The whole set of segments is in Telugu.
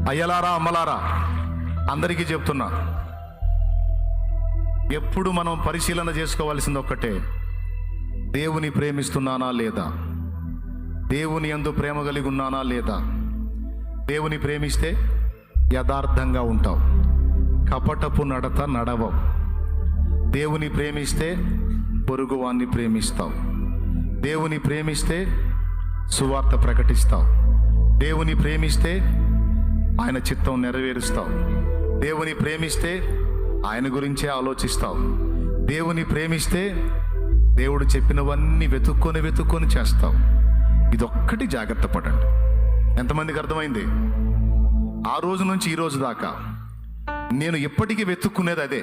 అయ్యలారా అమ్మలారా అందరికీ చెప్తున్నా, ఎప్పుడు మనం పరిశీలన చేసుకోవాల్సింది ఒక్కటే, దేవుని ప్రేమిస్తున్నానా లేదా, దేవుని యందు ప్రేమ కలిగి ఉన్నానా లేదా. దేవుని ప్రేమిస్తే యథార్థంగా ఉంటావు, కపటపు నడత నడవవు. దేవుని ప్రేమిస్తే పొరుగువాన్ని ప్రేమిస్తావు. దేవుని ప్రేమిస్తే సువార్త ప్రకటిస్తావు. దేవుని ప్రేమిస్తే ఆయన చిత్తం నెరవేరుస్తావు. దేవుని ప్రేమిస్తే ఆయన గురించే ఆలోచిస్తావు. దేవుని ప్రేమిస్తే దేవుడు చెప్పినవన్నీ వెతుక్కొని చేస్తావు. ఇదొక్కటి జాగ్రత్త పడండి. ఎంతమందికి అర్థమైంది? ఆ రోజు నుంచి ఈ రోజు దాకా నేను ఎప్పటికీ వెతుక్కునేది అదే.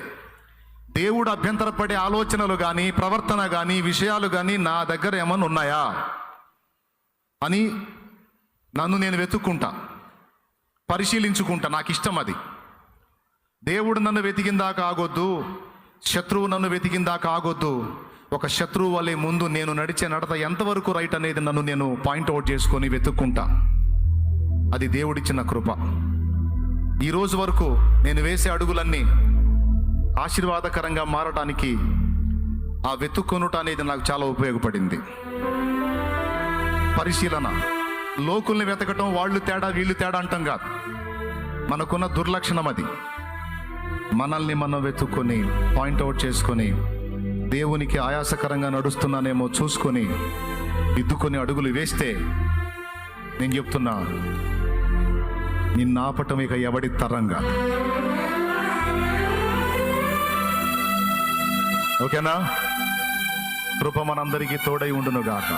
దేవుడు అభ్యంతరపడే ఆలోచనలు కానీ, ప్రవర్తన కానీ, విషయాలు కానీ నా దగ్గర ఏమన్నా ఉన్నాయా అని నన్ను నేను వెతుక్కుంటా, పరిశీలించుకుంటా. నాకు ఇష్టం అది. దేవుడు నన్ను వెతికిందాకా ఆగొద్దు, శత్రువు నన్ను వెతికిందాకా ఆగొద్దు. ఒక శత్రువు వల్లే ముందు నేను నడిచే నడత ఎంతవరకు రైట్ అనేది నన్ను నేను పాయింట్అవుట్ చేసుకొని వెతుక్కుంటా. అది దేవుడిచ్చిన కృప. ఈరోజు వరకు నేను వేసే అడుగులన్నీ ఆశీర్వాదకరంగా మారడానికి ఆ వెతుక్కొనుట అనేది నాకు చాలా ఉపయోగపడింది. పరిశీలన, లోకుల్ని వెతకటం, వాళ్ళు తేడా వీళ్ళు తేడా అంటాం కాదు. మనకున్న దుర్లక్షణం అది. మనల్ని మనం వెతుక్కొని పాయింట్అవుట్ చేసుకొని దేవునికి ఆయాసకరంగా నడుస్తున్నానేమో చూసుకొని దిద్దుకొని అడుగులు వేస్తే నేను చెప్తున్నా, నిన్ను ఆపటం ఇక ఎవడి తరంగా. ఓకేనా? కృప మనందరికీ తోడై ఉండును గాక.